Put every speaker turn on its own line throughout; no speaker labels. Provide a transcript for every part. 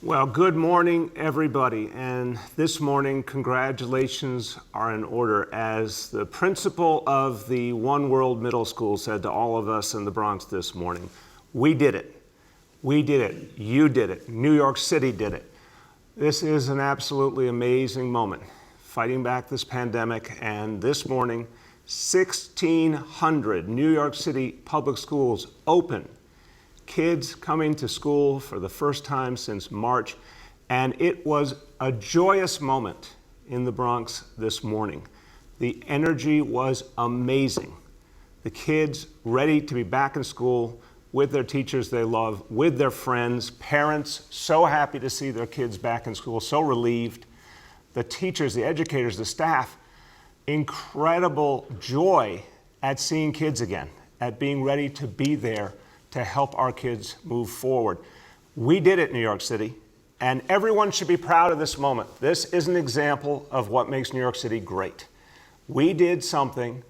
Well, good morning, everybody. And this morning, congratulations are in order. As the principal of the One World Middle School said to all of us in the Bronx this morning, we did it. We did it. You did it. New York City did it. This is an absolutely amazing moment, fighting back this pandemic. And this morning, 1,600 New York City public schools open. Kids coming to school for the first time since March, and it was a joyous moment in the Bronx this morning. The energy was amazing. The kids ready to be back in school with their teachers they love, with their friends, parents so happy to see their kids back in school, so relieved. The teachers, the educators, the staff, incredible joy at seeing kids again, at being ready to be there to help our kids move forward. We did it, New York City, and everyone should be proud of this moment. This is an example of what makes New York City great. We did something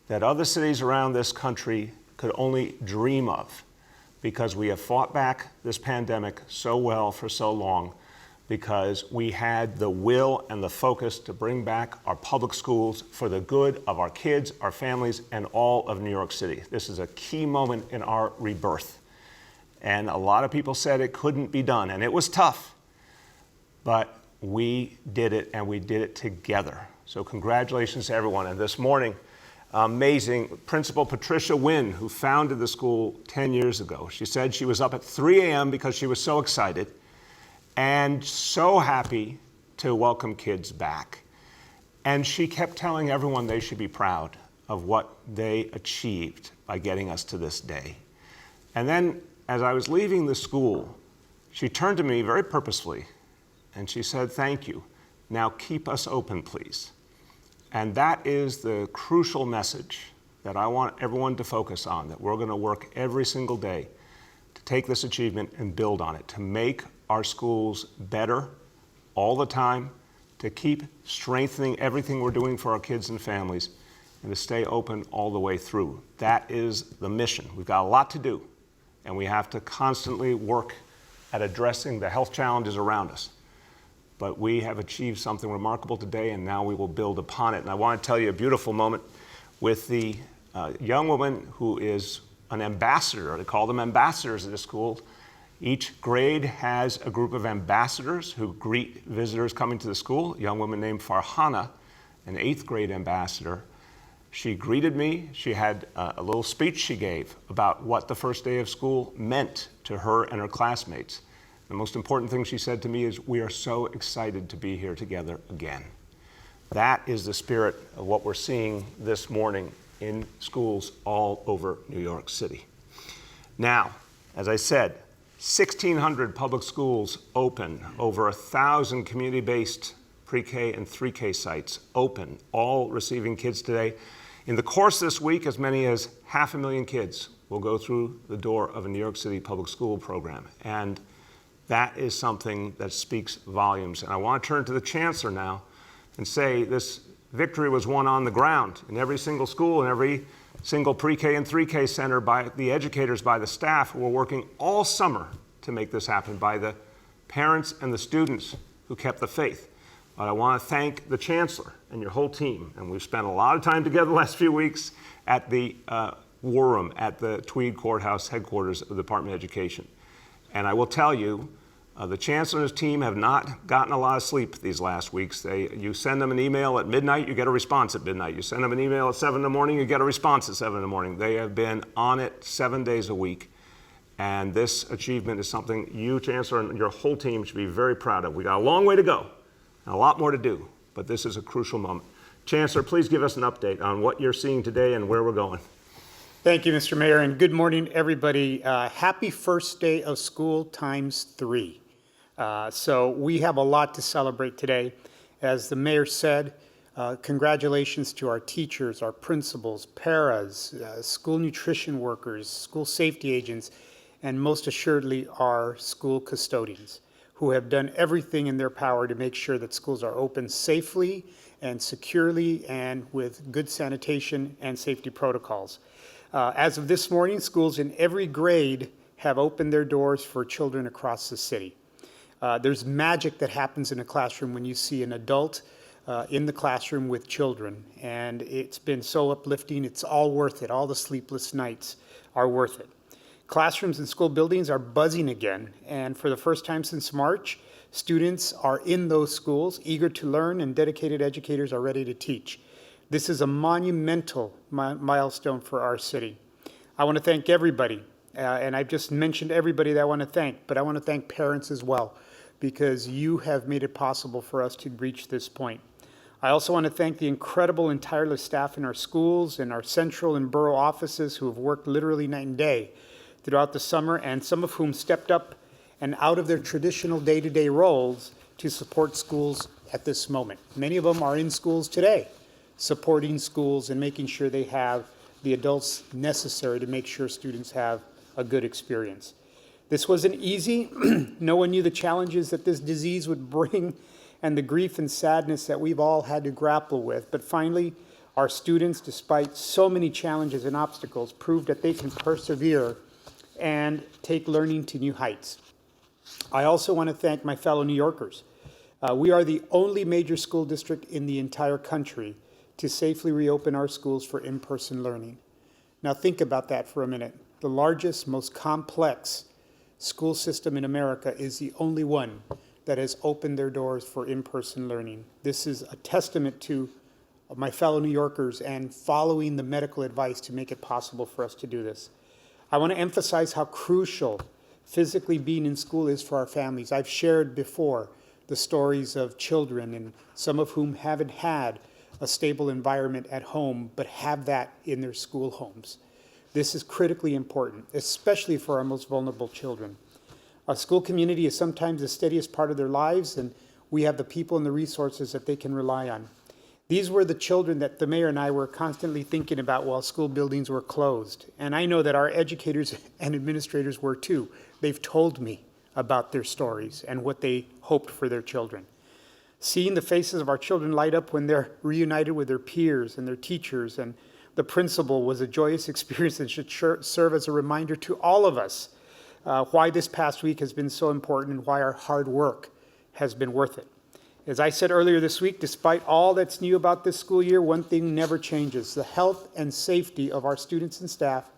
that other cities around this country could only dream of, because we have fought back this pandemic so well for so long, because we had the will and the focus to bring back our public schools for the good of our kids, our families, and all of New York City. This is a key moment in our rebirth. And a lot of people said it couldn't be done, and it was tough, but we did it, and we did it together. So congratulations to everyone. And this morning, amazing Principal Patricia Wynn, who founded the school 10 years ago. She said she was up at 3 a.m. because she was so excited and so happy to welcome kids back. And she kept telling everyone they should be proud of what they achieved by getting us to this day. And then, as I was leaving the school, she turned to me very purposefully, and she said, "Thank you. Now keep us open, please." And that is the crucial message that I want everyone to focus on, that we're going to work every single day to take this achievement and build on it, to make our schools better all the time, to keep strengthening everything we're doing for our kids and families, and to stay open all the way through. That is the mission. We've got a lot to do, and we have to constantly work at addressing the health challenges around us. But we have achieved something remarkable today, and now we will build upon it. And I want to tell you a beautiful moment with the young woman who is an ambassador. They call them ambassadors at the school. Each grade has a group of ambassadors who greet visitors coming to the school. A young woman named Farhana, an 8th grade ambassador. She greeted me. She had a little speech she gave about what the first day of school meant to her and her classmates. The most important thing she said to me is, "We are so excited to be here together again." That is the spirit of what we're seeing this morning in schools all over New York City. Now, as I said, 1,600 public schools open, over 1,000 community-based pre-K and 3K sites open, all receiving kids today. In the course this week, as many as 500,000 kids will go through the door of a New York City public school program. And that is something that speaks volumes. And I want to turn to the Chancellor now and say this victory was won on the ground in every single school, in every single pre-K and 3K center, by the educators, by the staff who were working all summer to make this happen, by the parents and the students who kept the faith. But I want to thank the Chancellor and your whole team. And we've spent a lot of time together the last few weeks at the War Room at the Tweed Courthouse headquarters of the Department of Education. And I will tell you, the Chancellor and his team have not gotten a lot of sleep these last weeks. You send them an email at midnight, you get a response at midnight. You send them an email at 7 in the morning, you get a response at 7 in the morning. They have been on it 7 days a week. And this achievement is something you, Chancellor, and your whole team should be very proud of. We got a long way to go and a lot more to do, but this is a crucial moment. Chancellor, please give us an update on what you're seeing today and where we're going.
Thank you, Mr. Mayor, and good morning, everybody. Happy first day of school times 3. So we have a lot to celebrate today. As the mayor said, congratulations to our teachers, our principals, paras, school nutrition workers, school safety agents, and most assuredly our school custodians, who have done everything in their power to make sure that schools are open safely and securely and with good sanitation and safety protocols. As of this morning, schools in every grade have opened their doors for children across the city. There's magic that happens in a classroom when you see an adult in the classroom with children, and it's been so uplifting. It's all worth it. All the sleepless nights are worth it. Classrooms and school buildings are buzzing again, and for the first time since March, students are in those schools, eager to learn, and dedicated educators are ready to teach. This is a monumental milestone for our city. I want to thank everybody, and I've just mentioned everybody that I want to thank, but I want to thank parents as well, because you have made it possible for us to reach this point. I also want to thank the incredible and tireless staff in our schools and our central and borough offices who have worked literally night and day throughout the summer, and some of whom stepped up and out of their traditional day-to-day roles to support schools at this moment. Many of them are in schools today, supporting schools and making sure they have the adults necessary to make sure students have a good experience. This wasn't easy. No one knew the challenges that this disease would bring and the grief and sadness that we've all had to grapple with. But finally, our students, despite so many challenges and obstacles, proved that they can persevere and take learning to new heights. I also want to thank my fellow New Yorkers. We are the only major school district in the entire country to safely reopen our schools for in-person learning. Now think about that for a minute. The largest, most complex school system in America is the only one that has opened their doors for in-person learning. This is a testament to my fellow New Yorkers and following the medical advice to make it possible for us to do this. I want to emphasize how crucial physically being in school is for our families. I've shared before the stories of children, and some of whom haven't had a stable environment at home, but have that in their school homes. This is critically important, especially for our most vulnerable children. Our school community is sometimes the steadiest part of their lives, and we have the people and the resources that they can rely on. These were the children that the mayor and I were constantly thinking about while school buildings were closed. And I know that our educators and administrators were too. They've told me about their stories and what they hoped for their children. Seeing the faces of our children light up when they're reunited with their peers and their teachers and the principal was a joyous experience that should serve as a reminder to all of us why this past week has been so important and why our hard work has been worth it. As I said earlier this week, despite all that's new about this school year, one thing never changes: the health and safety of our students and staff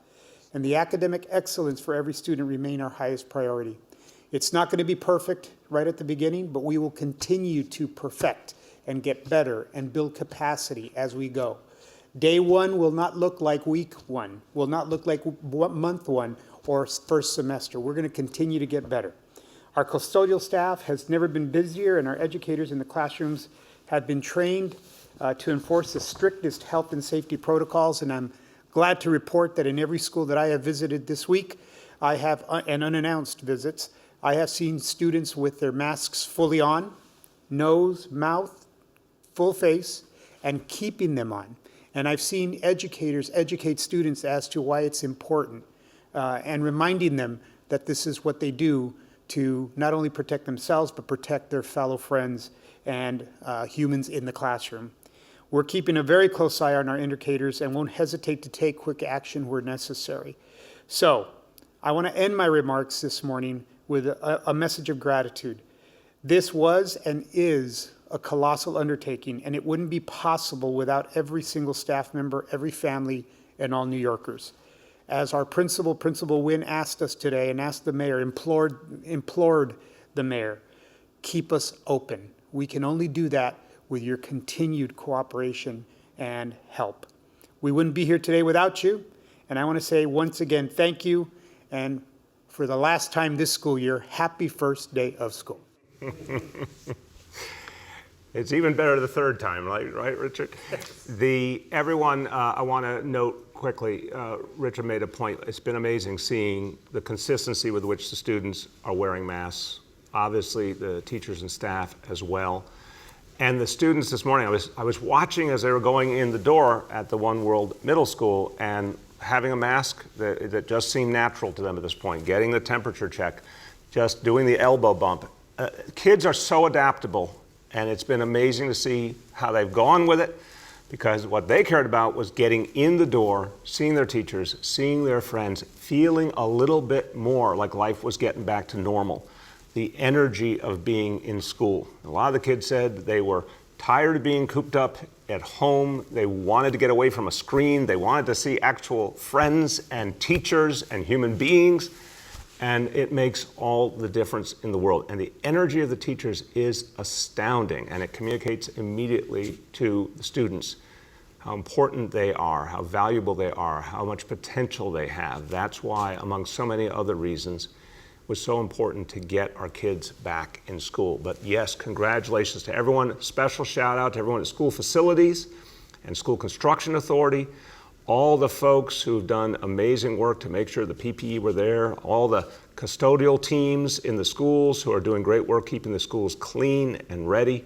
and the academic excellence for every student remain our highest priority. It's not going to be perfect right at the beginning, but we will continue to perfect and get better and build capacity as we go. Day one will not look like week one, will not look like month one or first semester. We're going to continue to get better. Our custodial staff has never been busier, and our educators in the classrooms have been trained to enforce the strictest health and safety protocols, and I'm glad to report that in every school that I have visited this week, I have, and unannounced visits, I have seen students with their masks fully on, nose, mouth, full face, and keeping them on. And I've seen educators educate students as to why it's important and reminding them that this is what they do to not only protect themselves, but protect their fellow friends and humans in the classroom. We're keeping a very close eye on our indicators and won't hesitate to take quick action where necessary. So I want to end my remarks this morning with a message of gratitude. This was and is a colossal undertaking, and it wouldn't be possible without every single staff member, every family, and all New Yorkers. As our Principal Wynn asked us today and asked the mayor, implored the mayor, keep us open. We can only do that with your continued cooperation and help. We wouldn't be here today without you, and I want to say once again, thank you, and for the last time this school year, happy first day of school.
It's even better the third time, right, Richard? Everyone, I want to note quickly, Richard made a point. It's been amazing seeing the consistency with which the students are wearing masks. Obviously, the teachers and staff as well. And the students this morning, I was watching as they were going in the door at the One World Middle School and having a mask that just seemed natural to them at this point, getting the temperature check, just doing the elbow bump. Kids are so adaptable. And it's been amazing to see how they've gone with it, because what they cared about was getting in the door, seeing their teachers, seeing their friends, feeling a little bit more like life was getting back to normal. the energy of being in school. A lot of the kids said they were tired of being cooped up at home. They wanted to get away from a screen. They wanted to see actual friends and teachers and human beings. And it makes all the difference in the world. And the energy of the teachers is astounding, and it communicates immediately to the students how important they are, how valuable they are, how much potential they have. That's why, among so many other reasons, it was so important to get our kids back in school. But yes, congratulations to everyone. Special shout out to everyone at school facilities and school construction authority, all the folks who've done amazing work to make sure the PPE were there, all the custodial teams in the schools who are doing great work keeping the schools clean and ready.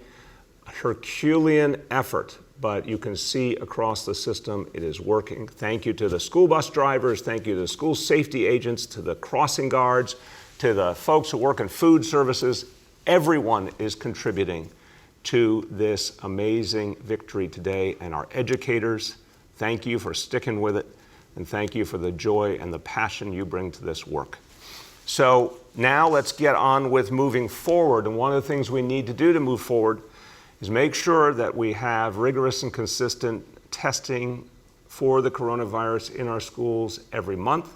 A Herculean effort, but you can see across the system it is working. Thank you to the school bus drivers, thank you to the school safety agents, to the crossing guards, to the folks who work in food services. Everyone is contributing to this amazing victory today, and our educators, thank you for sticking with it, and thank you for the joy and the passion you bring to this work. So now let's get on with moving forward, and one of the things we need to do to move forward is make sure that we have rigorous and consistent testing for the coronavirus in our schools every month.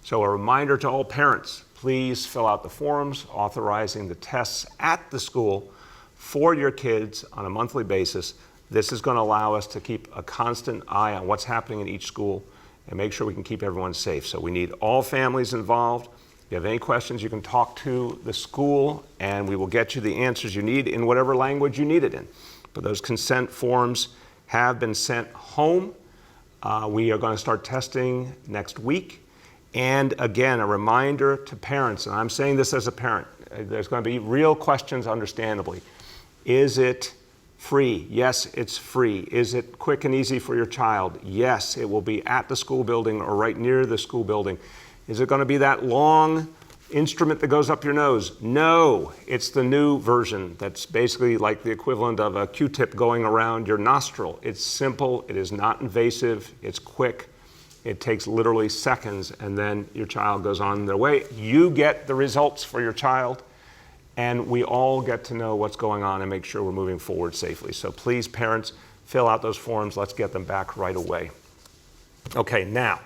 So a reminder to all parents, please fill out the forms authorizing the tests at the school for your kids on a monthly basis. This is going to allow us to keep a constant eye on what's happening in each school and make sure we can keep everyone safe. So we need all families involved. If you have any questions, you can talk to the school and we will get you the answers you need in whatever language you need it in. But those consent forms have been sent home. We are going to start testing next week. And again, a reminder to parents, and I'm saying this as a parent, there's going to be real questions, understandably. Is it free? Yes, it's free. Is it quick and easy for your child? Yes, it will be at the school building or right near the school building. Is it going to be that long instrument that goes up your nose? No, it's the new version that's basically like the equivalent of a Q-tip going around your nostril. It's simple, it is not invasive, it's quick. It takes literally seconds, and then your child goes on their way. You get the results for your child, and we all get to know what's going on and make sure we're moving forward safely. So please, parents, fill out those forms. Let's get them back right away. Okay, now,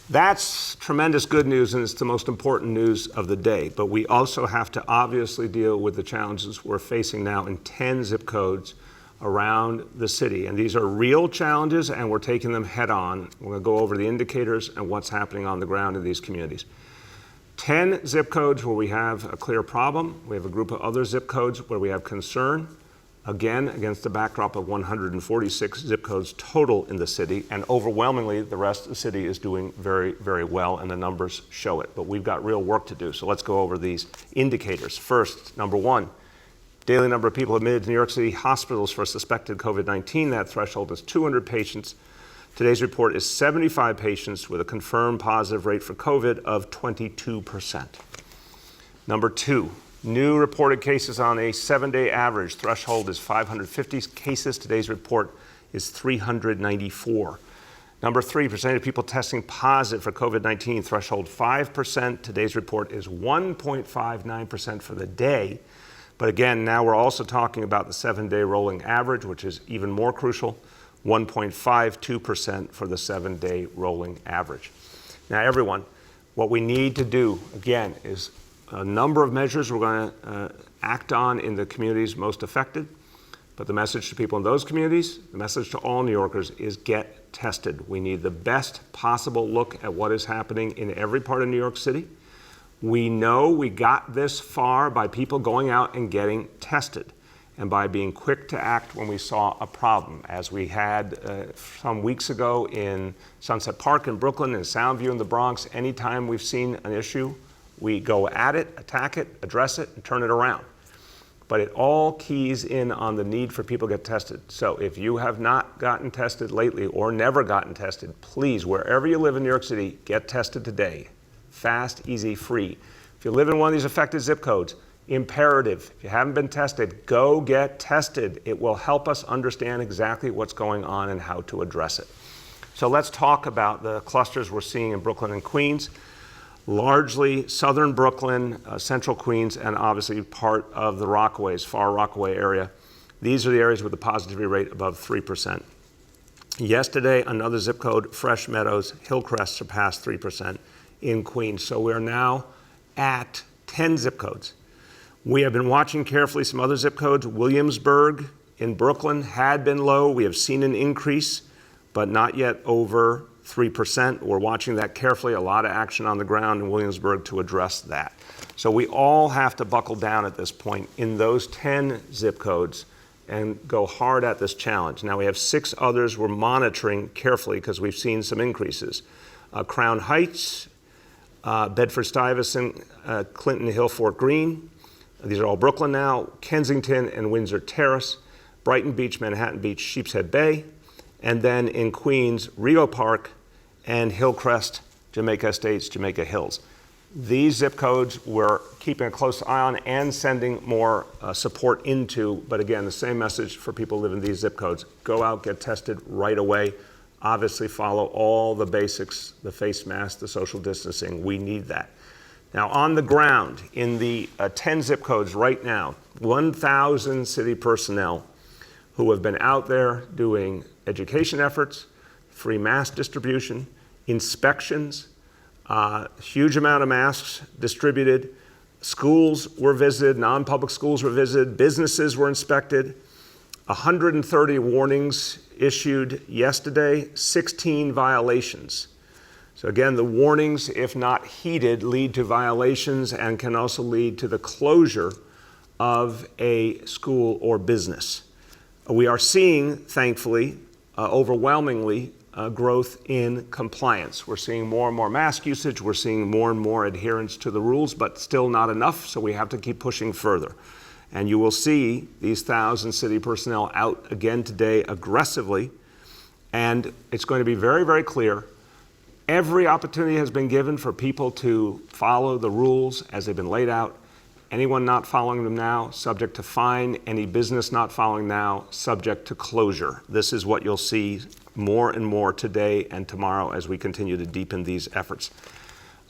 that's tremendous good news, and it's the most important news of the day. But we also have to obviously deal with the challenges we're facing now in 10 zip codes around the city. And these are real challenges, and we're taking them head on. We're going to go over the indicators and what's happening on the ground in these communities. 10 zip codes where we have a clear problem. We have a group of other zip codes where we have concern. Again, against the backdrop of 146 zip codes total in the city, and overwhelmingly the rest of the city is doing very, very well, and the numbers show it. But we've got real work to do, so let's go over these indicators. First, number one, daily number of people admitted to New York City hospitals for suspected COVID-19. That threshold is 200 patients. Today's report is 75 patients with a confirmed positive rate for COVID of 22%. Number two, new reported cases on a 7-day average. Threshold is 550 cases. Today's report is 394. Number three, percentage of people testing positive for COVID-19. Threshold 5%. Today's report is 1.59% for the day. But again, now we're also talking about the 7-day rolling average, which is even more crucial, 1.52% for the 7-day rolling average. Now, everyone, what we need to do, again, is a number of measures we're going to act on in the communities most affected. But the message to people in those communities, the message to all New Yorkers is get tested. We need the best possible look at what is happening in every part of New York City. We know we got this far by people going out and getting tested and by being quick to act when we saw a problem, as we had some weeks ago in Sunset Park in Brooklyn and Soundview in the Bronx. Anytime we've seen an issue, we go at it, attack it, address it, and turn it around. But it all keys in on the need for people to get tested. So if you have not gotten tested lately or never gotten tested, please, wherever you live in New York City, get tested today. Fast, easy, free. If you live in one of these affected zip codes, imperative. If you haven't been tested, go get tested. It will help us understand exactly what's going on and how to address it. So let's talk about the clusters we're seeing in Brooklyn and Queens. largely southern Brooklyn, central Queens, and obviously part of the Rockaways, far Rockaway area. These are the areas with the positivity rate above 3%. Yesterday, another zip code, Fresh Meadows, Hillcrest, surpassed 3% in Queens. So we're now at 10 zip codes. We have been watching carefully some other zip codes. Williamsburg in Brooklyn had been low. We have seen an increase, but not yet over 3%. We're watching that carefully. A lot of action on the ground in Williamsburg to address that. So we all have to buckle down at this point in those 10 zip codes and go hard at this challenge. Now we have 6 others we're monitoring carefully because we've seen some increases. Crown Heights, Bedford-Stuyvesant, Clinton Hill, Fort Greene. These are all Brooklyn now. Kensington and Windsor Terrace, Brighton Beach, Manhattan Beach, Sheepshead Bay, and then in Queens, Rio Park and Hillcrest, Jamaica Estates, Jamaica Hills. These zip codes we're keeping a close eye on and sending more support into, but again, the same message for people living in these zip codes. Go out, get tested right away. Obviously follow all the basics, the face mask, the social distancing. We need that. Now on the ground, in the 10 zip codes right now, 1,000 city personnel who have been out there doing education efforts, free mask distribution, inspections, huge amount of masks distributed. Schools were visited, non-public schools were visited, businesses were inspected, 130 warnings issued yesterday, 16 violations. So again, the warnings, if not heeded, lead to violations and can also lead to the closure of a school or business. We are seeing, thankfully, overwhelmingly, growth in compliance. We're seeing more and more mask usage. We're seeing more and more adherence to the rules, but still not enough, so we have to keep pushing further. And you will see these 1,000 city personnel out again today aggressively, and it's going to be very, very clear. Every opportunity has been given for people to follow the rules as they've been laid out. Anyone not following them now, subject to fine. Any business not following now, subject to closure. This is what you'll see more and more today and tomorrow as we continue to deepen these efforts.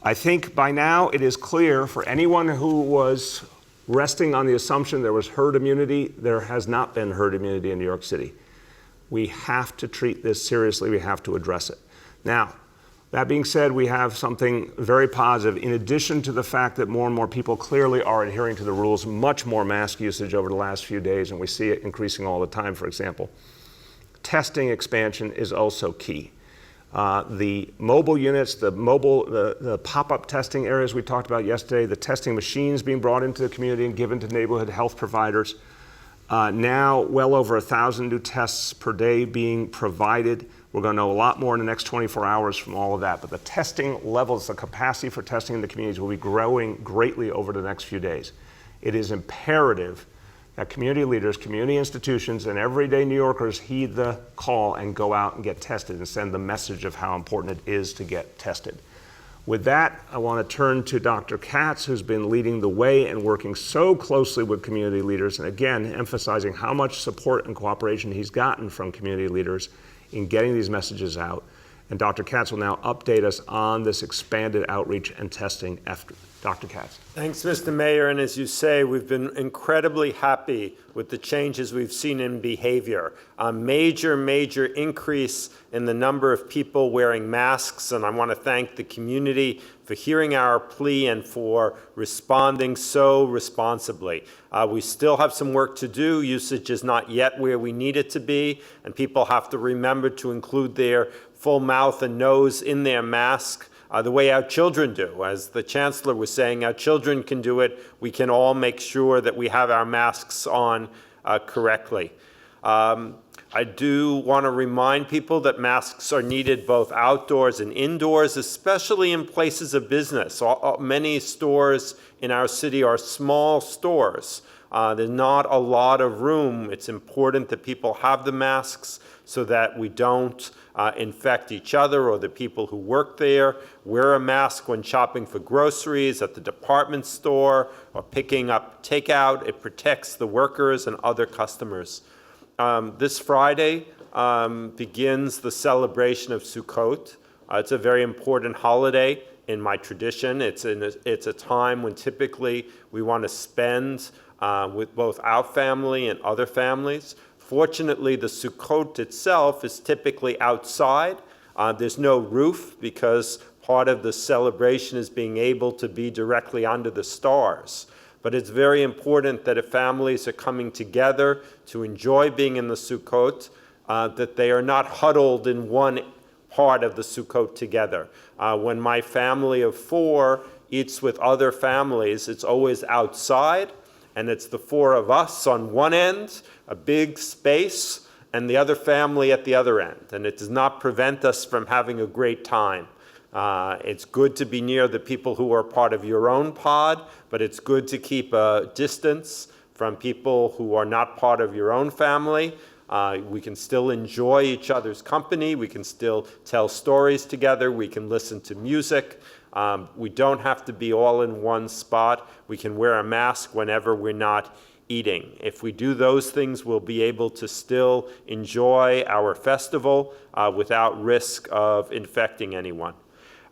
I think by now it is clear for anyone who was resting on the assumption there was herd immunity, there has not been herd immunity in New York City. We have to treat this seriously. We have to address it. Now, that being said, we have something very positive. In addition to the fact that more and more people clearly are adhering to the rules, much more mask usage over the last few days, and we see it increasing all the time, for example. Testing expansion is also key. The mobile units, the pop-up testing areas we talked about yesterday, the testing machines being brought into the community and given to neighborhood health providers. Now, well over 1,000 new tests per day being provided. We're going to know a lot more in the next 24 hours from all of that. But the testing levels, the capacity for testing in the communities will be growing greatly over the next few days. It is imperative that community leaders, community institutions, and everyday New Yorkers heed the call and go out and get tested and send the message of how important it is to get tested. With that, I want to turn to Dr. Katz, who's been leading the way and working so closely with community leaders, and again, emphasizing how much support and cooperation he's gotten from community leaders in getting these messages out. And Dr. Katz will now update us on this expanded outreach and testing effort. Dr. Katz.
Thanks, Mr. Mayor. And as you say, we've been incredibly happy with the changes we've seen in behavior. A major increase in the number of people wearing masks. And I want to thank the community for hearing our plea and for responding so responsibly. We still have some work to do. Usage is not yet where we need it to be. And people have to remember to include their full mouth and nose in their mask. The way our children do. As the Chancellor was saying, our children can do it. We can all make sure that we have our masks on correctly. I do want to remind people that masks are needed both outdoors and indoors, especially in places of business. Many stores in our city are small stores. There's not a lot of room. It's important that people have the masks so that we don't infect each other or the people who work there. Wear a mask when shopping for groceries at the department store or picking up takeout. It protects the workers and other customers. This Friday begins the celebration of Sukkot. It's a very important holiday in my tradition. It's a time when typically we want to spend with both our family and other families. Fortunately, the Sukkot itself is typically outside. There's no roof because part of the celebration is being able to be directly under the stars. But it's very important that if families are coming together to enjoy being in the Sukkot, that they are not huddled in one part of the Sukkot together. When my family of 4 eats with other families, it's always outside, and it's the 4 of us on one end, a big space, and the other family at the other end. And it does not prevent us from having a great time. It's good to be near the people who are part of your own pod, but it's good to keep a distance from people who are not part of your own family. We can still enjoy each other's company. We can still tell stories together. We can listen to music. We don't have to be all in one spot. We can wear a mask whenever we're not eating. If we do those things, we'll be able to still enjoy our festival without risk of infecting anyone.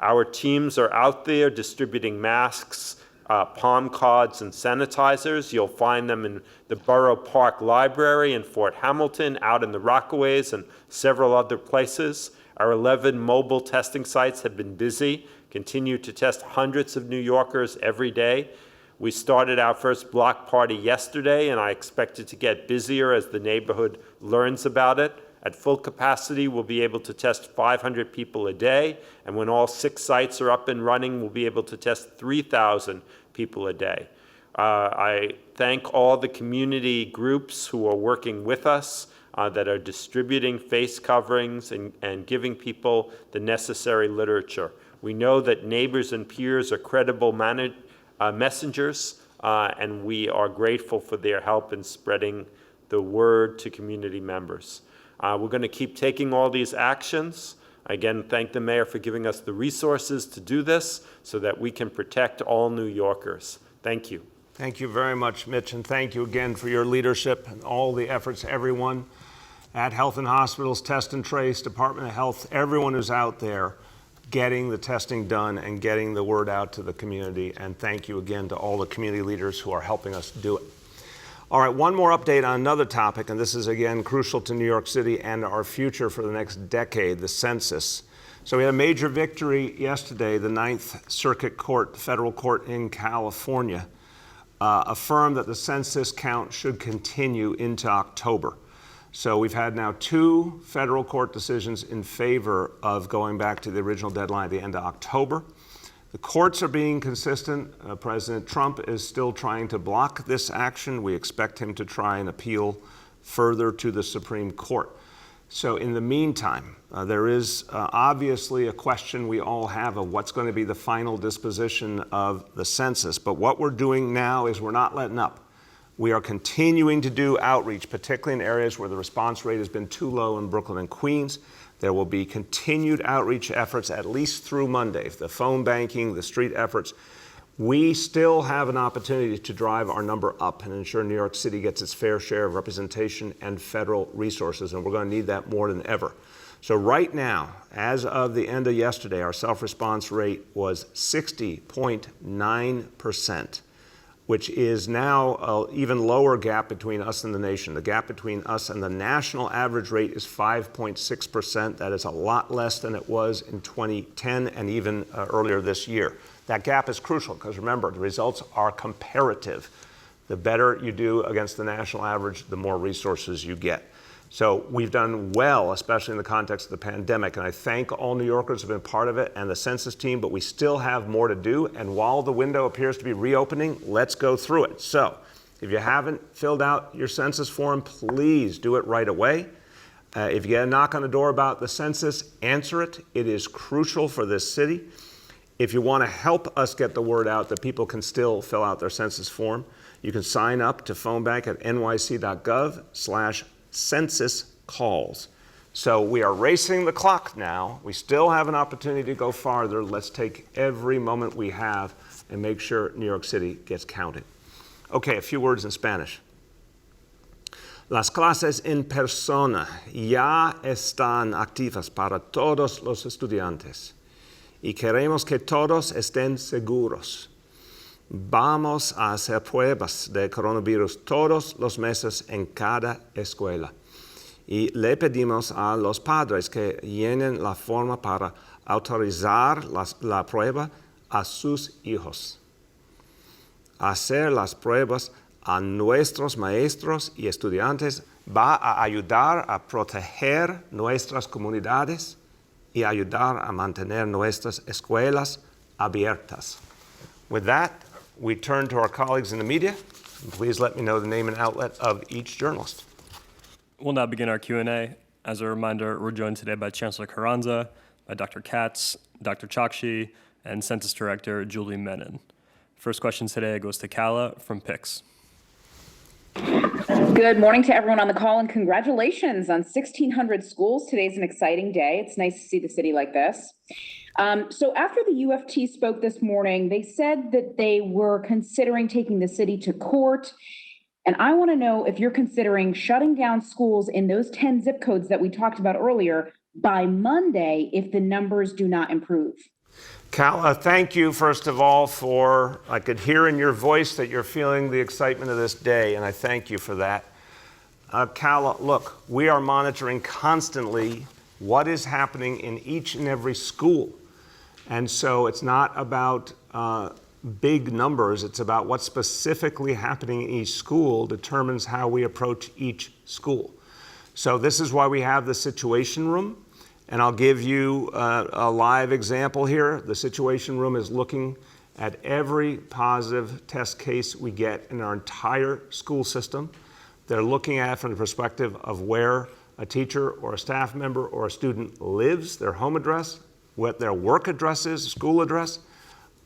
Our teams are out there distributing masks, palm cards, and sanitizers. You'll find them in the Borough Park Library in Fort Hamilton, out in the Rockaways, and several other places. Our 11 mobile testing sites have been busy, continue to test hundreds of New Yorkers every day. We started our first block party yesterday, and I expect it to get busier as the neighborhood learns about it. At full capacity, we'll be able to test 500 people a day, and when all 6 sites are up and running, we'll be able to test 3,000 people a day. I thank all the community groups who are working with us that are distributing face coverings and giving people the necessary literature. We know that neighbors and peers are credible messengers, and we are grateful for their help in spreading the word to community members. We're going to keep taking all these actions. Again, thank the mayor for giving us the resources to do this so that we can protect all New Yorkers. Thank you.
Thank you very much, Mitch, and thank you again for your leadership and all the efforts, everyone at Health and Hospitals, Test and Trace, Department of Health, everyone who's out there getting the testing done and getting the word out to the community. And thank you again to all the community leaders who are helping us do it. All right, one more update on another topic, and this is again crucial to New York City and our future for the next decade, the census. So we had a major victory yesterday. The Ninth Circuit Court, federal court in California, affirmed that the census count should continue into October. So we've had now 2 federal court decisions in favor of going back to the original deadline at the end of October. The courts are being consistent. President Trump is still trying to block this action. We expect him to try and appeal further to the Supreme Court. So in the meantime, there is obviously a question we all have of what's going to be the final disposition of the census. But what we're doing now is we're not letting up. We are continuing to do outreach, particularly in areas where the response rate has been too low in Brooklyn and Queens. There will be continued outreach efforts at least through Monday, the phone banking, the street efforts. We still have an opportunity to drive our number up and ensure New York City gets its fair share of representation and federal resources, and we're going to need that more than ever. So right now, as of the end of yesterday, our self-response rate was 60.9%. which is now an even lower gap between us and the nation. The gap between us and the national average rate is 5.6%. That is a lot less than it was in 2010 and even earlier this year. That gap is crucial because remember, the results are comparative. The better you do against the national average, the more resources you get. So we've done well, especially in the context of the pandemic, and I thank all New Yorkers who have been part of it and the census team, but we still have more to do, and while the window appears to be reopening, let's go through it. So if you haven't filled out your census form, please do it right away. If you get a knock on the door about the census, answer it. It is crucial for this city. If you want to help us get the word out that people can still fill out their census form, you can sign up to phone bank at nyc.gov/census calls. So we are racing the clock now. We still have an opportunity to go farther. Let's take every moment we have and make sure New York City gets counted. Okay, a few words in Spanish. Las clases en persona ya están activas para todos los estudiantes y queremos que todos estén seguros. Vamos a hacer pruebas de coronavirus todos los meses en cada escuela. Y le pedimos a los padres que llenen la forma para autorizar la prueba a sus hijos. Hacer las pruebas a nuestros maestros y estudiantes va a ayudar a proteger nuestras comunidades y ayudar a mantener nuestras escuelas abiertas. With that, we turn to our colleagues in the media. Please let me know the name and outlet of each journalist.
We'll now begin our Q&A. As a reminder, we're joined today by Chancellor Carranza, by Dr. Katz, Dr. Chakshi, and Census Director Julie Menon. First question today goes to Kala from PIX.
Good morning to everyone on the call, and congratulations on 1,600 schools. Today's an exciting day. It's nice to see the city like this. So after the UFT spoke this morning, they said that they were considering taking the city to court. And I want to know if you're considering shutting down schools in those 10 zip codes that we talked about earlier by Monday if the numbers do not improve.
Kala, thank you, first of all, I could hear in your voice that you're feeling the excitement of this day, and I thank you for that. Kala, look, we are monitoring constantly what is happening in each and every school. And so it's not about big numbers, it's about what's specifically happening in each school determines how we approach each school. So this is why we have the Situation Room. And I'll give you a live example here. The Situation Room is looking at every positive test case we get in our entire school system. They're looking at it from the perspective of where a teacher or a staff member or a student lives, their home address, what their work address is, school address,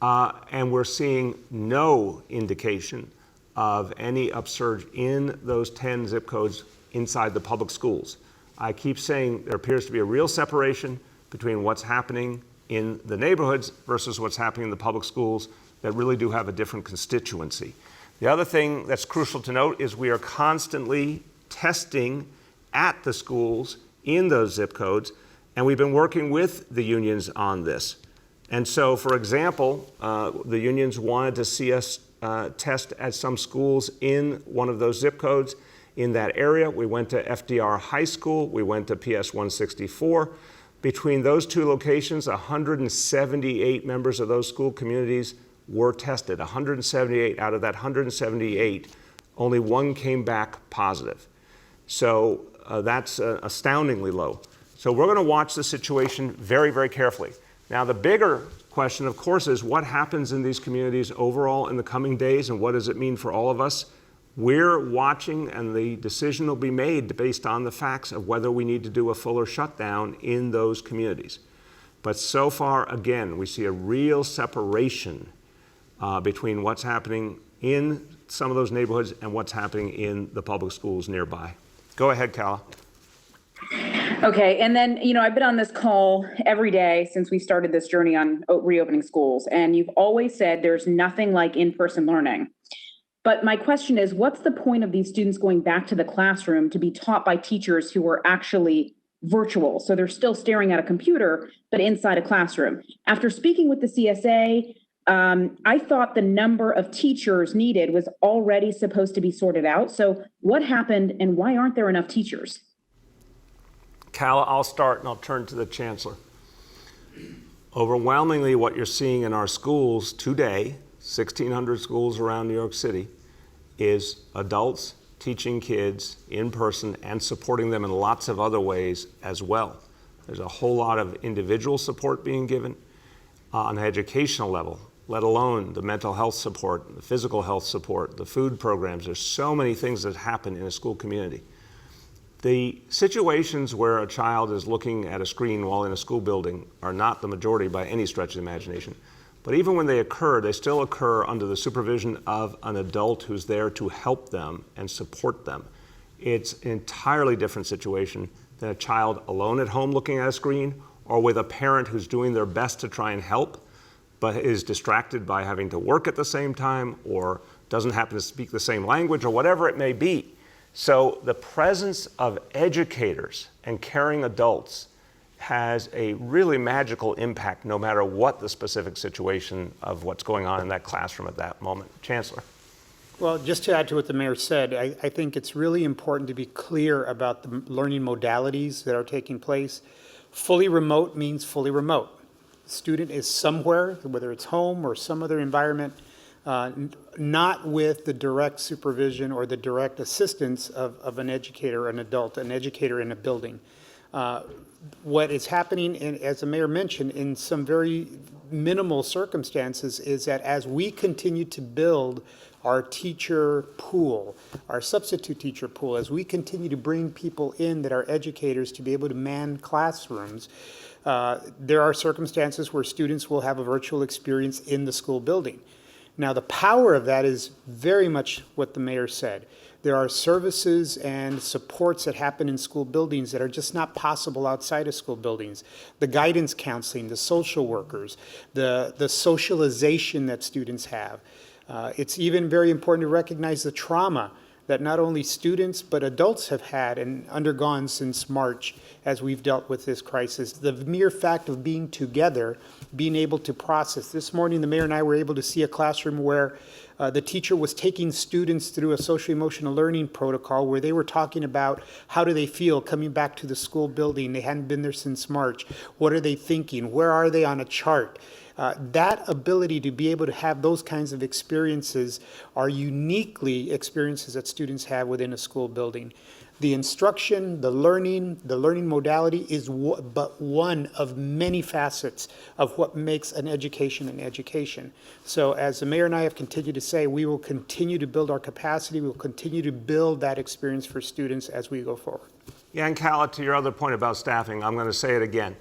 and we're seeing no indication of any upsurge in those 10 zip codes inside the public schools. I keep saying there appears to be a real separation between what's happening in the neighborhoods versus what's happening in the public schools that really do have a different constituency. The other thing that's crucial to note is we are constantly testing at the schools in those zip codes, and we've been working with the unions on this. And so, for example, the unions wanted to see us test at some schools in one of those zip codes. In that area, we went to FDR High School, we went to PS 164. Between those two locations, 178 members of those school communities were tested. 178 out of that 178, only one came back positive. So that's astoundingly low. So we're going to watch the situation very, very carefully. Now, the bigger question, of course, is what happens in these communities overall in the coming days, and what does it mean for all of us? We're watching, and the decision will be made based on the facts of whether we need to do a fuller shutdown in those communities. But so far, again, we see a real separation between what's happening in some of those neighborhoods and what's happening in the public schools nearby. Go ahead, Kala.
Okay, and then, I've been on this call every day since we started this journey on reopening schools, and you've always said there's nothing like in-person learning. But my question is, what's the point of these students going back to the classroom to be taught by teachers who are actually virtual? So they're still staring at a computer, but inside a classroom. After speaking with the CSA, I thought the number of teachers needed was already supposed to be sorted out. So what happened, and why aren't there enough teachers?
Kala, I'll start and I'll turn to the Chancellor. Overwhelmingly, what you're seeing in our schools today, 1,600 schools around New York City, is adults teaching kids in person and supporting them in lots of other ways as well. There's a whole lot of individual support being given on an educational level, let alone the mental health support, the physical health support, the food programs. There's so many things that happen in a school community. The situations where a child is looking at a screen while in a school building are not the majority by any stretch of the imagination. But even when they occur, they still occur under the supervision of an adult who's there to help them and support them. It's an entirely different situation than a child alone at home looking at a screen, or with a parent who's doing their best to try and help, but is distracted by having to work at the same time, or doesn't happen to speak the same language, or whatever it may be. So the presence of educators and caring adults has a really magical impact no matter what the specific situation of what's going on in that classroom at that moment. Chancellor.
Well, just to add to what the mayor said, I think it's really important to be clear about the learning modalities that are taking place. Fully remote means fully remote. The student is somewhere, whether it's home or some other environment, not with the direct supervision or the direct assistance of an educator, an adult, an educator in a building. What is happening, as the mayor mentioned, in some very minimal circumstances is that as we continue to build our teacher pool, our substitute teacher pool, as we continue to bring people in that are educators to be able to man classrooms, there are circumstances where students will have a virtual experience in the school building. Now, the power of that is very much what the mayor said. There are services and supports that happen in school buildings that are just not possible outside of school buildings. The guidance counseling, the social workers, the socialization that students have. It's even very important to recognize the trauma that not only students but adults have had and undergone since March as we've dealt with this crisis. The mere fact of being together, being able to process. This morning, the mayor and I were able to see a classroom where the teacher was taking students through a social emotional learning protocol where they were talking about how do they feel coming back to the school building. They hadn't been there since March. What are they thinking? Where are they on a chart? That ability to be able to have those kinds of experiences are uniquely experiences that students have within a school building. The instruction, the learning modality is but one of many facets of what makes an education an education. So as the mayor and I have continued to say, we will continue to build our capacity. We will continue to build that experience for students as we go forward.
Yeah, and Cal, to your other point about staffing, I'm going to say it again.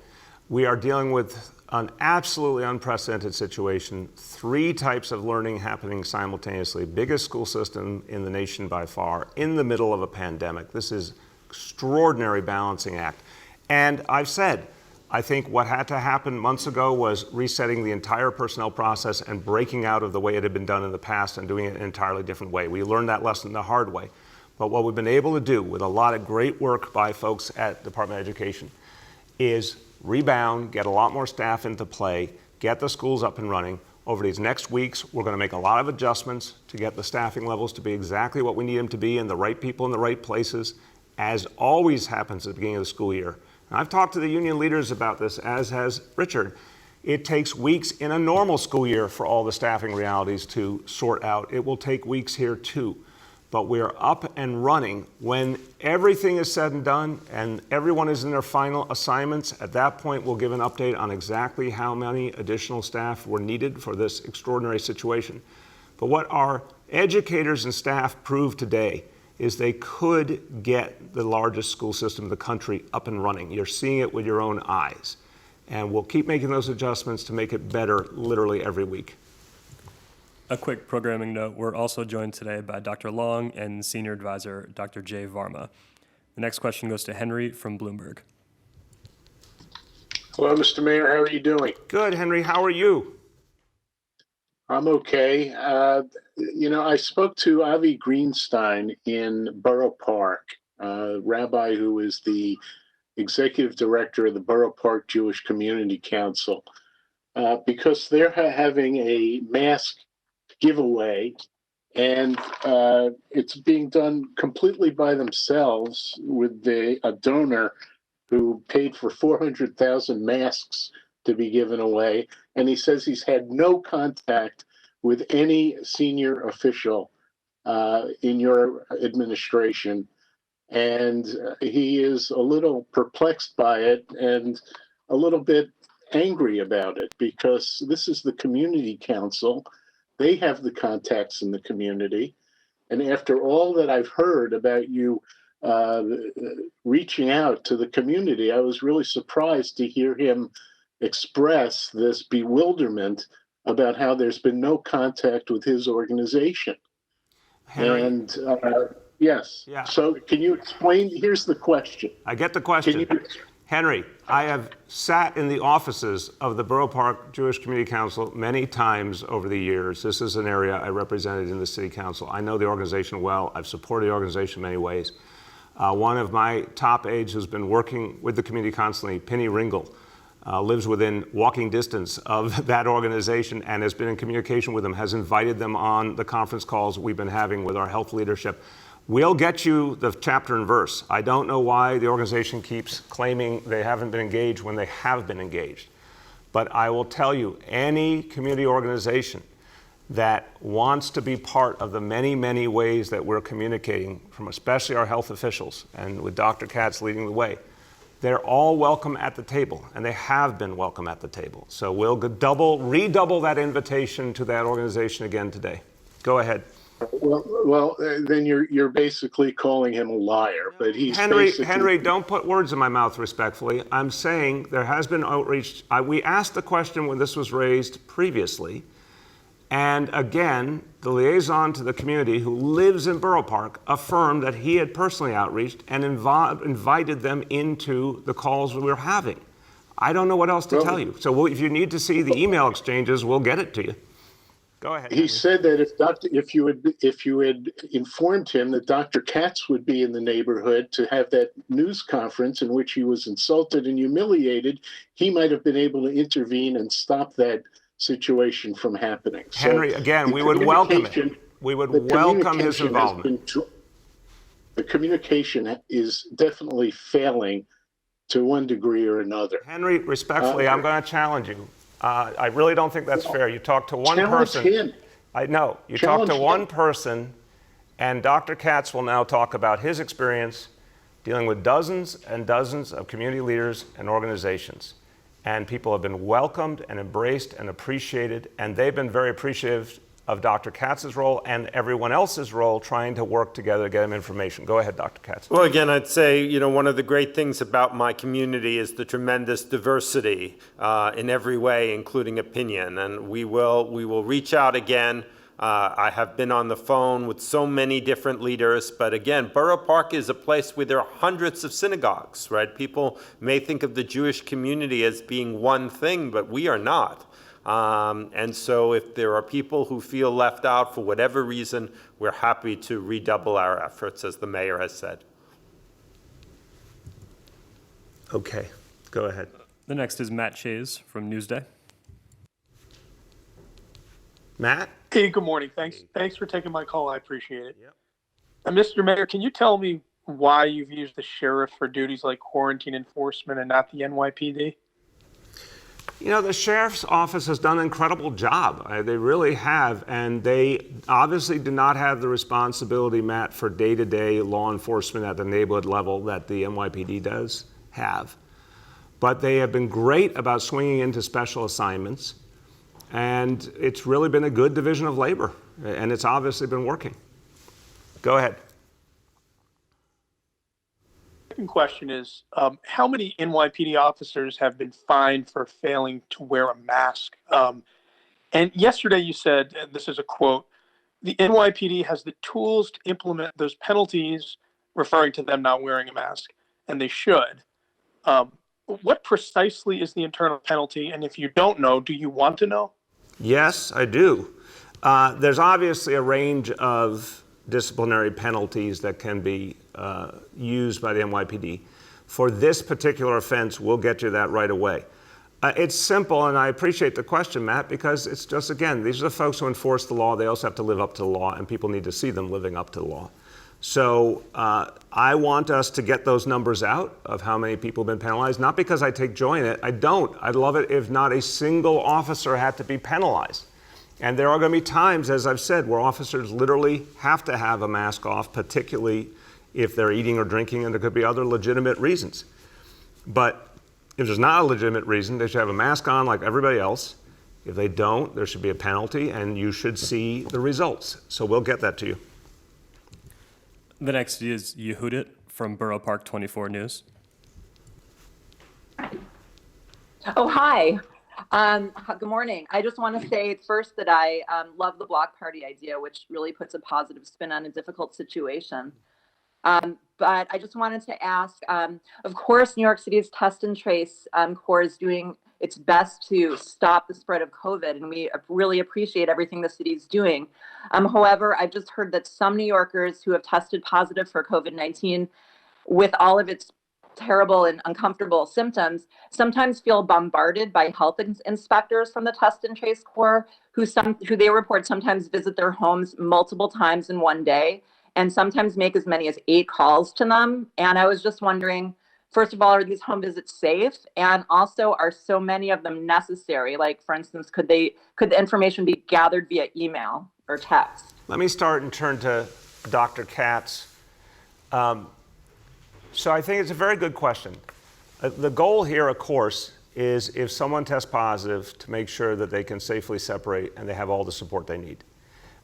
We are dealing with an absolutely unprecedented situation. 3 types of learning happening simultaneously. Biggest school system in the nation by far, in the middle of a pandemic. This is extraordinary balancing act. And I've said, I think what had to happen months ago was resetting the entire personnel process and breaking out of the way it had been done in the past and doing it in an entirely different way. We learned that lesson the hard way. But what we've been able to do with a lot of great work by folks at Department of Education is rebound, get a lot more staff into play, get the schools up and running. Over these next weeks, we're going to make a lot of adjustments to get the staffing levels to be exactly what we need them to be and the right people in the right places, as always happens at the beginning of the school year. And I've talked to the union leaders about this, as has Richard. It takes weeks in a normal school year for all the staffing realities to sort out. It will take weeks here too. But we're up and running. When everything is said and done and everyone is in their final assignments, at that point we'll give an update on exactly how many additional staff were needed for this extraordinary situation. But what our educators and staff proved today is they could get the largest school system in the country up and running. You're seeing it with your own eyes. And we'll keep making those adjustments to make it better literally every week.
A quick programming note, we're also joined today by Dr. Long and Senior Advisor Dr. Jay Varma. The next question goes to Henry from Bloomberg.
Hello, Mr. Mayor. How are you doing?
Good, Henry. How are you?
I'm okay. I spoke to Avi Greenstein in Borough Park, a rabbi who is the executive director of the Borough Park Jewish Community Council, because they're having a mask giveaway, and it's being done completely by themselves with a donor who paid for 400,000 masks to be given away. And he says he's had no contact with any senior official in your administration. And he is a little perplexed by it and a little bit angry about it, because this is the community council. They have the contacts in the community. And after all that I've heard about you reaching out to the community, I was really surprised to hear him express this bewilderment about how there's been no contact with his organization.
Henry,
And yes.
Yeah.
So can you explain? Here's the question.
I get the question. Henry, I have sat in the offices of the Borough Park Jewish Community Council many times over the years. This is an area I represented in the City Council. I know the organization well. I've supported the organization in many ways. One of my top aides who's been working with the community constantly, Penny Ringel, lives within walking distance of that organization and has been in communication with them, has invited them on the conference calls we've been having with our health leadership. We'll get you the chapter and verse. I don't know why the organization keeps claiming they haven't been engaged when they have been engaged. But I will tell you, any community organization that wants to be part of the many, many ways that we're communicating from especially our health officials, and with Dr. Katz leading the way, they're all welcome at the table, and they have been welcome at the table. So we'll redouble that invitation to that organization again today. Go ahead.
Well, then you're basically calling him a liar. But he's
Henry, don't put words in my mouth respectfully. I'm saying there has been outreach. We asked the question when this was raised previously, and again, the liaison to the community who lives in Borough Park affirmed that he had personally outreached and invited them into the calls we were having. I don't know what else to tell you. So if you need to see the email exchanges, we'll get it to you. Go ahead.
He said that if you had informed him that Dr. Katz would be in the neighborhood to have that news conference in which he was insulted and humiliated, he might have been able to intervene and stop that situation from happening.
Henry,
so
again, we would welcome it. We would welcome his involvement.
The communication is definitely failing to one degree or another.
Henry, respectfully, I'm going to challenge you. I really don't think that's fair. You talk to one person.
Him.
I know. You talk to one person, and Dr. Katz will now talk about his experience dealing with dozens and dozens of community leaders and organizations. And people have been welcomed and embraced and appreciated, and they've been very appreciative of Dr. Katz's role and everyone else's role trying to work together to get them information. Go ahead, Dr. Katz.
Well, again, I'd say, one of the great things about my community is the tremendous diversity in every way, including opinion. And we will reach out again. I have been on the phone with so many different leaders, but again, Borough Park is a place where there are hundreds of synagogues, right? People may think of the Jewish community as being one thing, but we are not. And so if there are people who feel left out for whatever reason, we're happy to redouble our efforts, as the mayor has said.
Okay, go ahead.
The next is Matt Shays from Newsday.
Matt?
Hey, good morning. Thanks for taking my call. I appreciate it. Yep. Mr. Mayor, can you tell me why you've used the sheriff for duties like quarantine enforcement and not the NYPD?
The sheriff's office has done an incredible job. They really have, and they obviously do not have the responsibility, Matt, for day-to-day law enforcement at the neighborhood level that the NYPD does have. But they have been great about swinging into special assignments, and it's really been a good division of labor, and it's obviously been working. Go ahead.
Second question is, how many NYPD officers have been fined for failing to wear a mask? And yesterday you said, and this is a quote, the NYPD has the tools to implement those penalties, referring to them not wearing a mask, and they should. What precisely is the internal penalty? And if you don't know, do you want to know?
Yes, I do. There's obviously a range of disciplinary penalties that can be used by the NYPD. For this particular offense, we'll get you that right away. It's simple, and I appreciate the question, Matt, because it's just, again, these are the folks who enforce the law. They also have to live up to the law, and people need to see them living up to the law. So I want us to get those numbers out of how many people have been penalized, not because I take joy in it. I don't. I'd love it if not a single officer had to be penalized. And there are going to be times, as I've said, where officers literally have to have a mask off, particularly if they're eating or drinking, and there could be other legitimate reasons. But if there's not a legitimate reason, they should have a mask on like everybody else. If they don't, there should be a penalty, and you should see the results. So we'll get that to you.
The next is Yehudit from Borough Park 24 News.
Oh, hi. Good morning. I just want to say first that I love the block party idea, which really puts a positive spin on a difficult situation. But I just wanted to ask, of course, New York City's Test and Trace Corps is doing its best to stop the spread of COVID, and we really appreciate everything the city is doing. However, I've just heard that some New Yorkers who have tested positive for COVID-19 with all of its terrible and uncomfortable symptoms, sometimes feel bombarded by health inspectors from the Test and Trace Corps, who they report sometimes visit their homes multiple times in one day, and sometimes make as many as 8 calls to them. And I was just wondering, first of all, are these home visits safe? And also, are so many of them necessary? Like, for instance, could the information be gathered via email or text?
Let me start and turn to Dr. Katz. So I think it's a very good question. The goal here, of course, is if someone tests positive, to make sure that they can safely separate and they have all the support they need.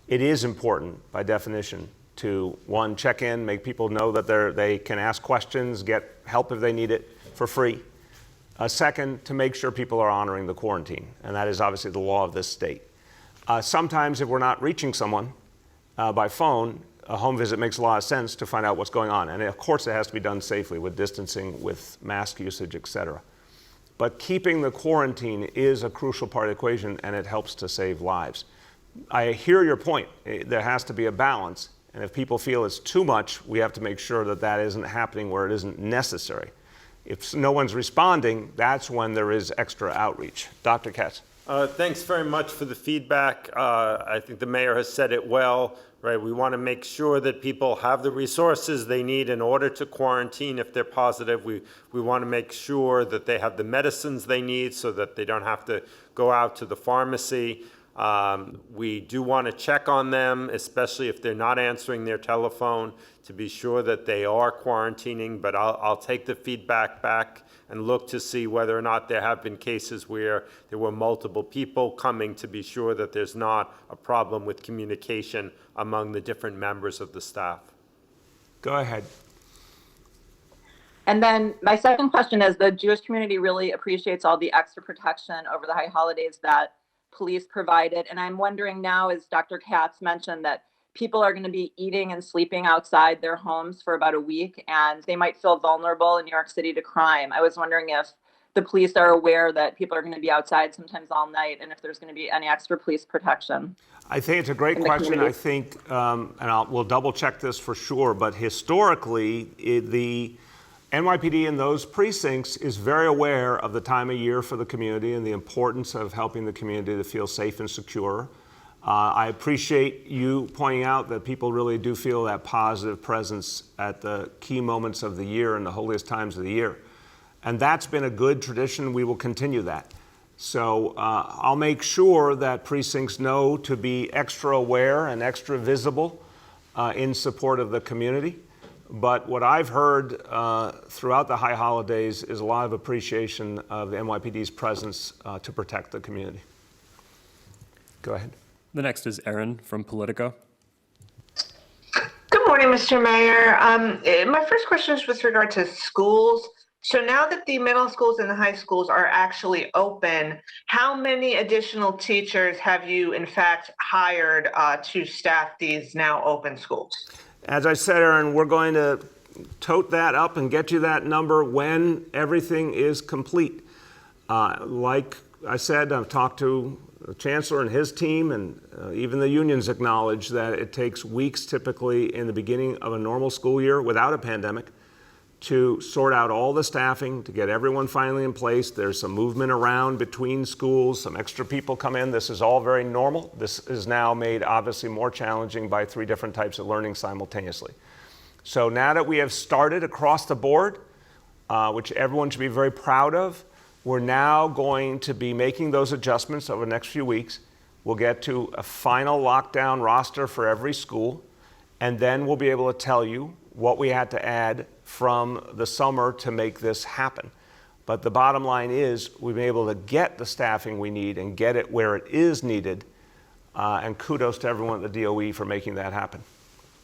It is important, by definition, to, one, check in, make people know that they can ask questions, get help if they need it for free. Second, to make sure people are honoring the quarantine, and that is obviously the law of this state. Sometimes if we're not reaching someone by phone, a home visit makes a lot of sense to find out what's going on. And of course it has to be done safely with distancing, with mask usage, et cetera. But keeping the quarantine is a crucial part of the equation, and it helps to save lives. I hear your point. There has to be a balance. And if people feel it's too much, we have to make sure that that isn't happening where it isn't necessary. If no one's responding, that's when there is extra outreach. Dr. Katz.
Thanks very much for the feedback. I think the mayor has said it well, right? We want to make sure that people have the resources they need in order to quarantine if they're positive. We want to make sure that they have the medicines they need so that they don't have to go out to the pharmacy. We do want to check on them, especially if they're not answering their telephone, to be sure that they are quarantining. But I'll take the feedback back and look to see whether or not there have been cases where there were multiple people coming, to be sure that there's not a problem with communication among the different members of the staff.
Go ahead.
And then my second question is, the Jewish community really appreciates all the extra protection over the high holidays that police provided. And I'm wondering now, as Dr. Katz mentioned, that people are going to be eating and sleeping outside their homes for about a week, and they might feel vulnerable in New York City to crime. I was wondering if the police are aware that people are going to be outside sometimes all night, and if there's going to be any extra police protection.
I think it's a great question. I think, we'll double check this for sure, but historically, the NYPD in those precincts is very aware of the time of year for the community and the importance of helping the community to feel safe and secure. I appreciate you pointing out that people really do feel that positive presence at the key moments of the year and the holiest times of the year. And that's been a good tradition. We will continue that. So I'll make sure that precincts know to be extra aware and extra visible in support of the community. But what I've heard throughout the high holidays is a lot of appreciation of the NYPD's presence to protect the community. Go ahead.
The next is Erin from Politico.
Good morning, Mr. Mayor. My first question is with regard to schools. So now that the middle schools and the high schools are actually open, how many additional teachers have you in fact hired to staff these now open schools?
As I said, Erin, we're going to tote that up and get you that number when everything is complete. Like I said, I've talked to the chancellor and his team, and even the unions acknowledge that it takes weeks typically in the beginning of a normal school year without a pandemic to sort out all the staffing, to get everyone finally in place. There's some movement around between schools, some extra people come in. This is all very normal. This is now made obviously more challenging by 3 different types of learning simultaneously. So now that we have started across the board, which everyone should be very proud of, we're now going to be making those adjustments over the next few weeks. We'll get to a final lockdown roster for every school, and then we'll be able to tell you what we had to add from the summer to make this happen. But the bottom line is we've been able to get the staffing we need and get it where it is needed, and kudos to everyone at the DOE for making that happen.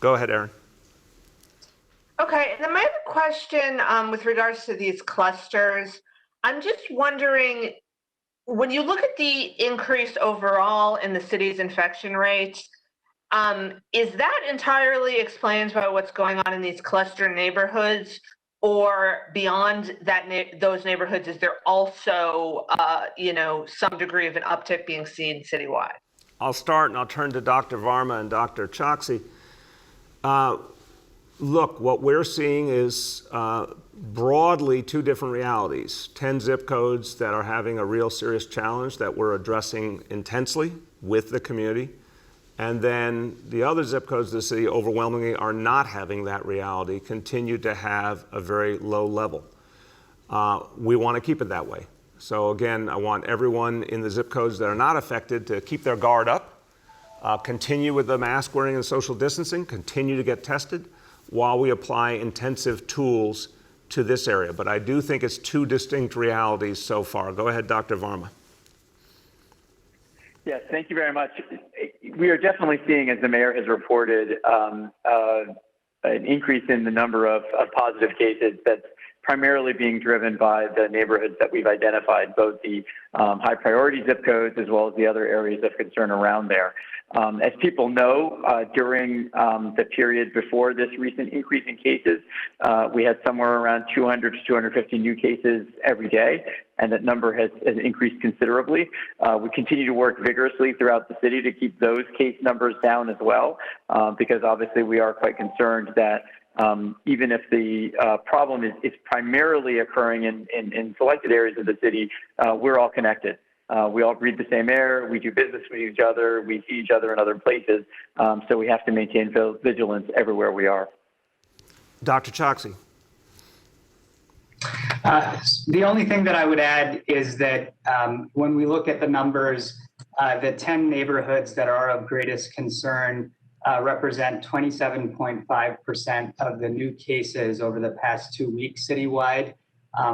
Go ahead, Erin.
Okay, and then my other question with regards to these clusters, I'm just wondering, when you look at the increase overall in the city's infection rates, is that entirely explained by what's going on in these cluster neighborhoods, or beyond that those neighborhoods, is there also some degree of an uptick being seen citywide?
I'll start and I'll turn to Dr. Varma and Dr. Choksi. Look, what we're seeing is broadly two different realities. 10 zip codes that are having a real serious challenge that we're addressing intensely with the community. And then the other zip codes of the city overwhelmingly are not having that reality, continue to have a very low level. We want to keep it that way. So again, I want everyone in the zip codes that are not affected to keep their guard up, continue with the mask wearing and social distancing, continue to get tested while we apply intensive tools to this area. But I do think it's two distinct realities so far. Go ahead, Dr. Varma.
Yes, thank you very much. We are definitely seeing, as the mayor has reported, an increase in the number of positive cases that's primarily being driven by the neighborhoods that we've identified, both the high priority zip codes as well as the other areas of concern around there. As people know, during the period before this recent increase in cases, we had somewhere around 200 to 250 new cases every day, and that number has increased considerably. We continue to work vigorously throughout the city to keep those case numbers down as well, because obviously we are quite concerned that even if the problem is primarily occurring in selected areas of the city, we're all connected. We all breathe the same air, we do business with each other, we see each other in other places, so we have to maintain vigilance everywhere we are.
Dr. Choksi.
The only thing that I would add is that when we look at the numbers, the 10 neighborhoods that are of greatest concern represent 27.5% of the new cases over the past 2 weeks citywide,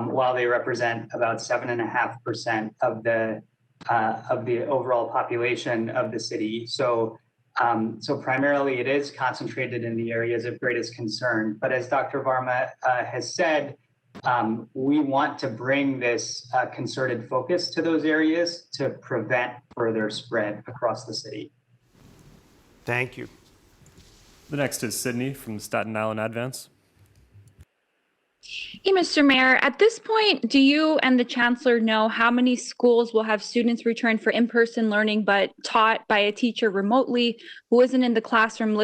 while they represent about 7.5% of the overall population of the city. So primarily it is concentrated in the areas of greatest concern. But as Dr. Varma has said, we want to bring this concerted focus to those areas to prevent further spread across the city.
Thank you.
The next is Sydney from the Staten Island Advance.
Hey, Mr. Mayor, at this point, do you and the Chancellor know how many schools will have students return for in-person learning but taught by a teacher remotely who isn't in the classroom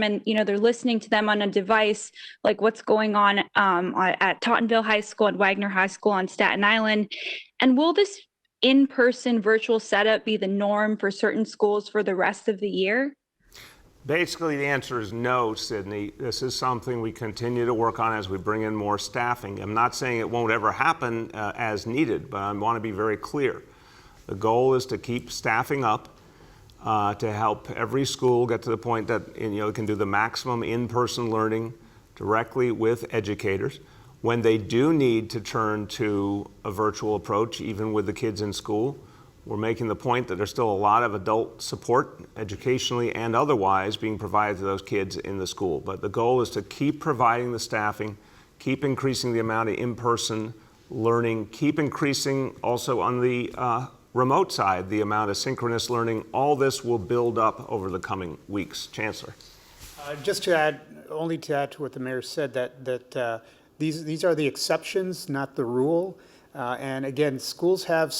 and they're listening to them on a device, like what's going on at Tottenville High School and Wagner High School on Staten Island? And will this in-person virtual setup be the norm for certain schools for the rest of the year?
Basically, the answer is no, Sydney. This is something we continue to work on as we bring in more staffing. I'm not saying it won't ever happen as needed, but I want to be very clear. The goal is to keep staffing up to help every school get to the point that it can do the maximum in-person learning directly with educators. When they do need to turn to a virtual approach, even with the kids in school, we're making the point that there's still a lot of adult support, educationally and otherwise, being provided to those kids in the school. But the goal is to keep providing the staffing, keep increasing the amount of in-person learning, keep increasing also on the remote side the amount of synchronous learning. All this will build up over the coming weeks. Chancellor.
Just to add to what the mayor said, that these are the exceptions, not the rule. And again, schools have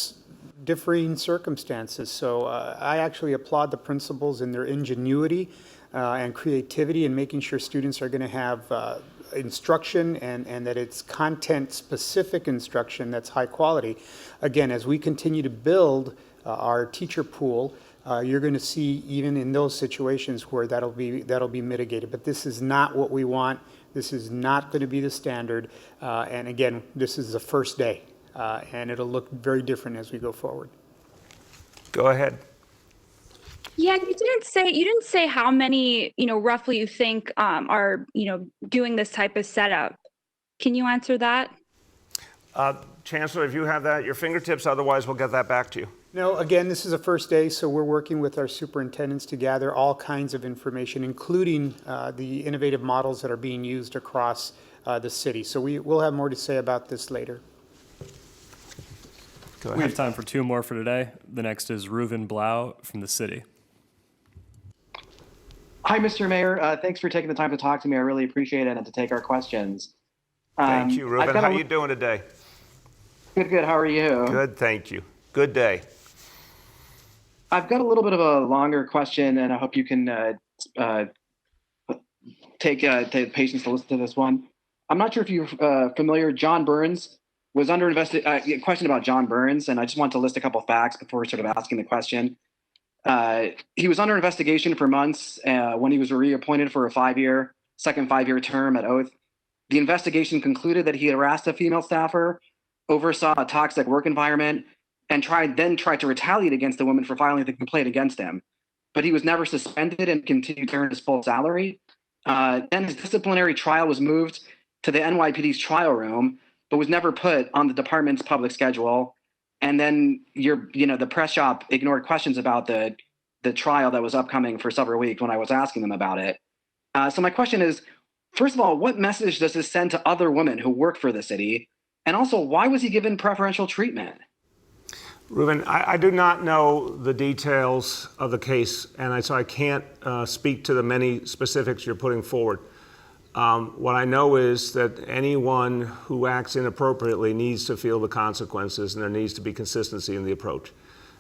differing circumstances. So I actually applaud the principals in their ingenuity and creativity in making sure students are going to have instruction and that it's content-specific instruction that's high quality. Again, as we continue to build our teacher pool, you're going to see even in those situations where that'll be mitigated. But this is not what we want. This is not going to be the standard. And again, this is the first day. And it'll look very different as we go forward.
Go ahead.
Yeah, you didn't say how many, roughly you think are, doing this type of setup. Can you answer that?
Chancellor, if you have that at your fingertips, otherwise we'll get that back to you.
No, again, this is a first day, so we're working with our superintendents to gather all kinds of information, including the innovative models that are being used across the city. So we'll have more to say about this later.
We have time for two more for today. The next is Reuven Blau from the city.
Hi, Mr. Mayor. Thanks for taking the time to talk to me. I really appreciate it and to take our questions.
Thank you, Reuven. How are you doing today?
Good. How are you?
Good, thank you. Good day.
I've got a little bit of a longer question, and I hope you can take the patience to listen to this one. I'm not sure if you're familiar. John Burns was under investigation. Question about John Burns, and I just want to list a couple facts before sort of asking the question. He was under investigation for months when he was reappointed for a second five-year term at Oath. The investigation concluded that he harassed a female staffer, oversaw a toxic work environment, and tried to retaliate against the woman for filing the complaint against him. But he was never suspended and continued to earn his full salary. Then his disciplinary trial was moved to the NYPD's trial room, but was never put on the department's public schedule. And then the press shop ignored questions about the trial that was upcoming for several weeks when I was asking them about it. So my question is, first of all, what message does this send to other women who work for the city? And also, why was he given preferential treatment?
Ruben, I do not know the details of the case, and so I can't speak to the many specifics you're putting forward. What I know is that anyone who acts inappropriately needs to feel the consequences, and there needs to be consistency in the approach.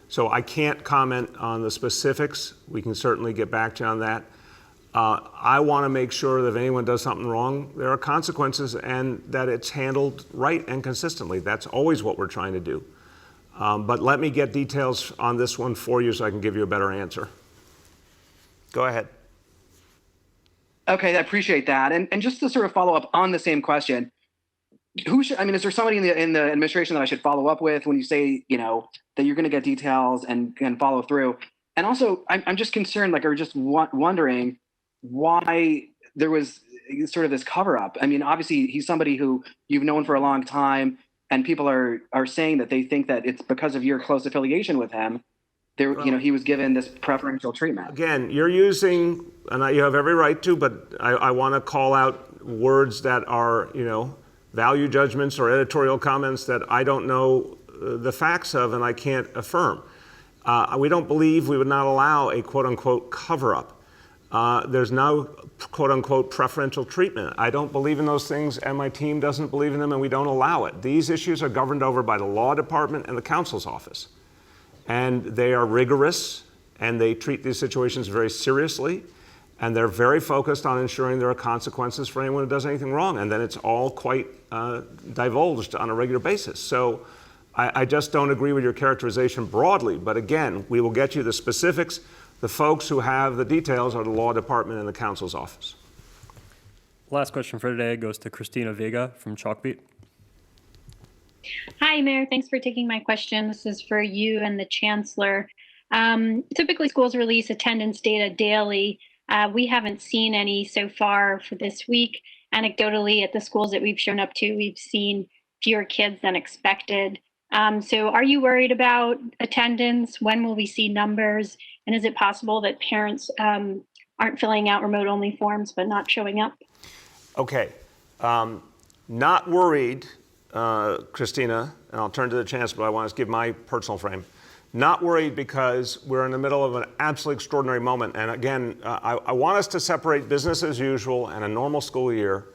So I can't comment on the specifics. We can certainly get back to you on that. I want to make sure that if anyone does something wrong, there are consequences and that it's handled right and consistently. That's always what we're trying to do. But let me get details on this one for you so I can give you a better answer. Go ahead.
Okay, I appreciate that. And just to sort of follow up on the same question, is there somebody in the administration that I should follow up with when you say, that you're going to get details and follow through? And also, I'm just concerned, wondering why there was sort of this cover up. I mean, obviously, he's somebody who you've known for a long time, and people are saying that they think that it's because of your close affiliation with him. He was given this preferential treatment.
Again, you're using, and you have every right to, but I want to call out words that are, value judgments or editorial comments that I don't know the facts of and I can't affirm. We don't believe we would not allow a quote-unquote cover-up. There's no quote-unquote preferential treatment. I don't believe in those things, and my team doesn't believe in them, and we don't allow it. These issues are governed over by the law department and the counsel's office. And they are rigorous, and they treat these situations very seriously, and they're very focused on ensuring there are consequences for anyone who does anything wrong, and then it's all quite divulged on a regular basis. So I just don't agree with your characterization broadly, but again, we will get you the specifics. The folks who have the details are the law department and the counsel's office.
Last question for today goes to Christina Vega from Chalkbeat.
Hi, Mayor. Thanks for taking my question. This is for you and the Chancellor. Typically, schools release attendance data daily. We haven't seen any so far for this week. Anecdotally, at the schools that we've shown up to, we've seen fewer kids than expected. So are you worried about attendance? When will we see numbers? And is it possible that parents aren't filling out remote-only forms but not showing up?
Okay. Not worried, Christina, and I'll turn to the Chancellor, but I want to give my personal frame. Not worried because we're in the middle of an absolutely extraordinary moment. And again, I want us to separate business as usual and a normal school year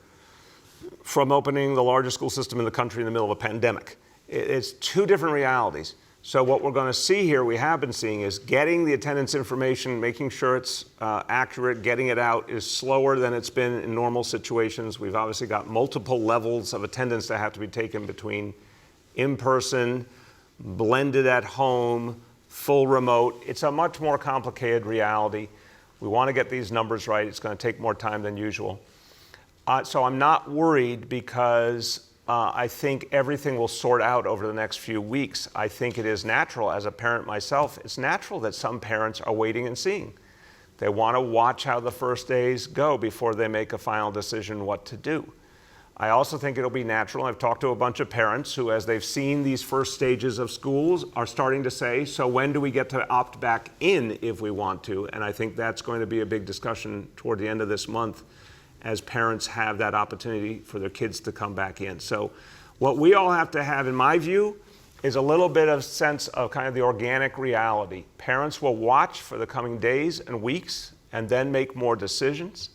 from opening the largest school system in the country in the middle of a pandemic. It's two different realities. So what we're going to see here, we have been seeing, is getting the attendance information, making sure it's accurate, getting it out is slower than it's been in normal situations. We've obviously got multiple levels of attendance that have to be taken between in-person, blended at home, full remote. It's a much more complicated reality. We want to get these numbers right. It's going to take more time than usual. So I'm not worried because I think everything will sort out over the next few weeks. I think it is natural, as a parent myself, it's natural that some parents are waiting and seeing. They want to watch how the first days go before they make a final decision what to do. I also think it'll be natural. I've talked to a bunch of parents who, as they've seen these first stages of schools, are starting to say, so when do we get to opt back in if we want to? And I think that's going to be a big discussion toward the end of this month as parents have that opportunity for their kids to come back in. So what we all have to have, in my view, is a little bit of sense of kind of the organic reality. Parents will watch for the coming days and weeks and then make more decisions.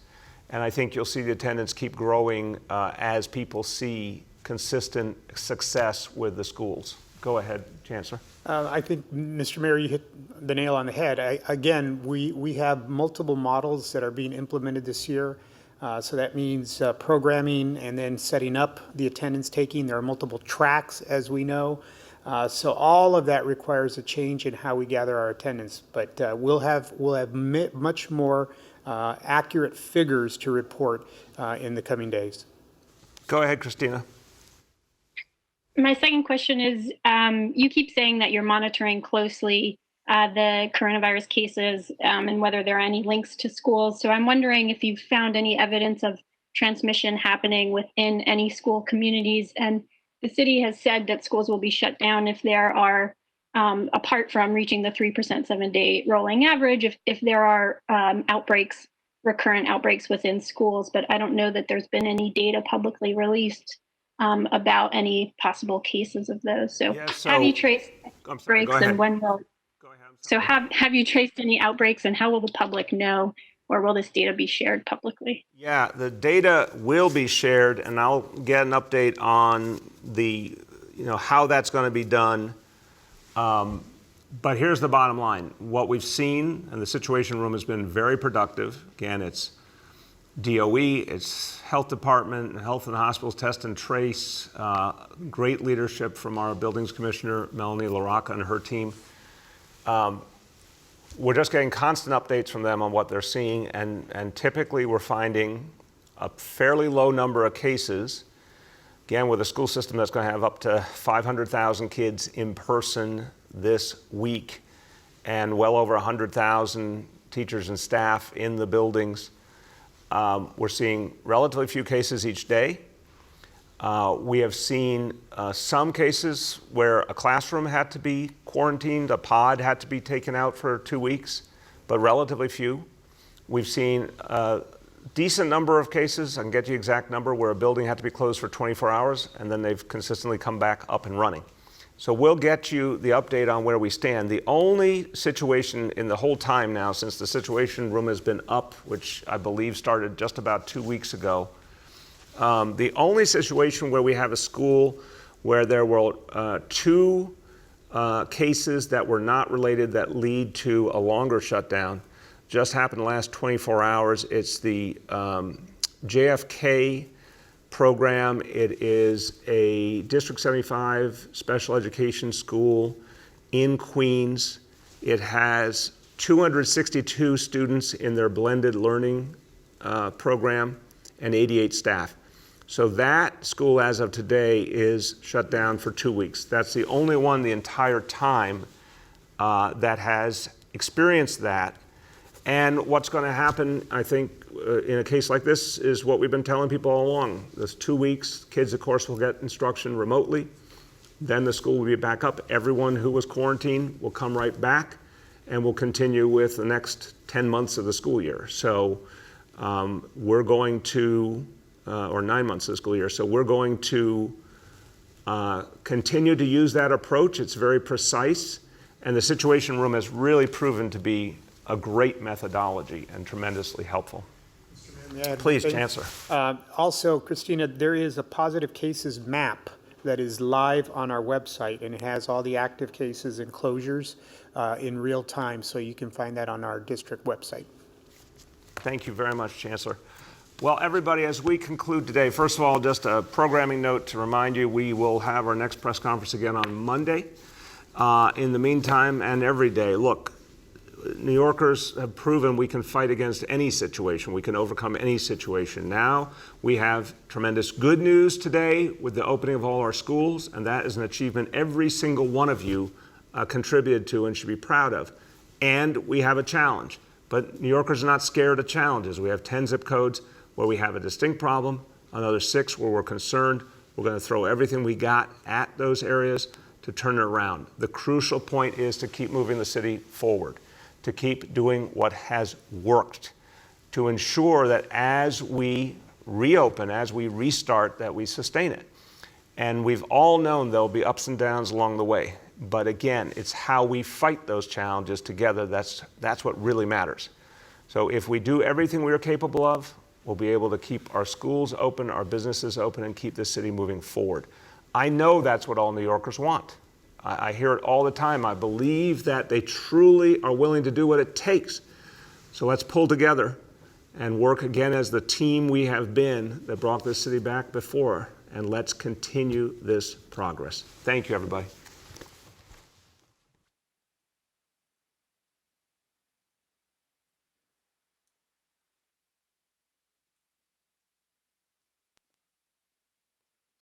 And I think you'll see the attendance keep growing as people see consistent success with the schools. Go ahead, Chancellor.
I think, Mr. Mayor, you hit the nail on the head. Again, we have multiple models that are being implemented this year. So that means programming and then setting up the attendance taking. There are multiple tracks, as we know. So all of that requires a change in how we gather our attendance. But we'll have much more accurate figures to report in the coming days.
Go ahead, Christina.
My second question is, you keep saying that you're monitoring closely the coronavirus cases and whether there are any links to schools. So I'm wondering if you've found any evidence of transmission happening within any school communities. And the city has said that schools will be shut down if there are, apart from reaching the 3% 7-day rolling average, if there are outbreaks, recurrent outbreaks within schools. But I don't know that there's been any data publicly released about any possible cases of those. So, have you traced outbreaks and when will? So have you traced any outbreaks and how will the public know, or will this data be shared publicly?
Yeah, the data will be shared, and I'll get an update on the, how that's going to be done. But here's the bottom line. What we've seen, and the Situation Room has been very productive. Again, it's DOE, it's Health Department, Health and Hospitals, Test and Trace, great leadership from our Buildings Commissioner, Melanie LaRocca, and her team. We're just getting constant updates from them on what they're seeing, and typically we're finding a fairly low number of cases. Again, with a school system that's going to have up to 500,000 kids in person this week, and well over 100,000 teachers and staff in the buildings. We're seeing relatively few cases each day. We have seen some cases where a classroom had to be quarantined, a pod had to be taken out for 2 weeks, but relatively few. We've seen a decent number of cases, I can get you the exact number, where a building had to be closed for 24 hours, and then they've consistently come back up and running. So we'll get you the update on where we stand. The only situation in the whole time now, since the Situation Room has been up, which I believe started just about 2 weeks ago, the only situation where we have a school where there were 2 cases that were not related that lead to a longer shutdown just happened in the last 24 hours. It's the JFK program. It is a District 75 special education school in Queens. It has 262 students in their blended learning program and 88 staff. So that school, as of today, is shut down for 2 weeks. That's the only one the entire time that has experienced that. And what's going to happen, I think, in a case like this is what we've been telling people all along. This 2 weeks, kids, of course, will get instruction remotely. Then the school will be back up. Everyone who was quarantined will come right back, and we'll continue with the next 10 months of the school year. So we're going to, or 9 months of the school year. So we're going to continue to use that approach. It's very precise, and the Situation Room has really proven to be a great methodology and tremendously helpful. Please, Chancellor.
Also, Christina, there is a positive cases map that is live on our website, and it has all the active cases and closures in real time, so you can find that on our district website.
Thank you very much, Chancellor. Well, everybody, as we conclude today, first of all, just a programming note to remind you, we will have our next press conference again on Monday. In the meantime, and every day, look, New Yorkers have proven we can fight against any situation. We can overcome any situation. Now we have tremendous good news today with the opening of all our schools, and that is an achievement every single one of you contributed to and should be proud of. And we have a challenge. But New Yorkers are not scared of challenges. We have 10 zip codes where we have a distinct problem, another 6 where we're concerned. We're going to throw everything we got at those areas to turn it around. The crucial point is to keep moving the city forward, to keep doing what has worked, to ensure that as we reopen, as we restart, that we sustain it. And we've all known there'll be ups and downs along the way. But again, it's how we fight those challenges together that's what really matters. So if we do everything we are capable of, we'll be able to keep our schools open, our businesses open, and keep this city moving forward. I know that's what all New Yorkers want. I hear it all the time. I believe that they truly are willing to do what it takes. So let's pull together and work again as the team we have been that brought this city back before. And let's continue this progress. Thank you, everybody.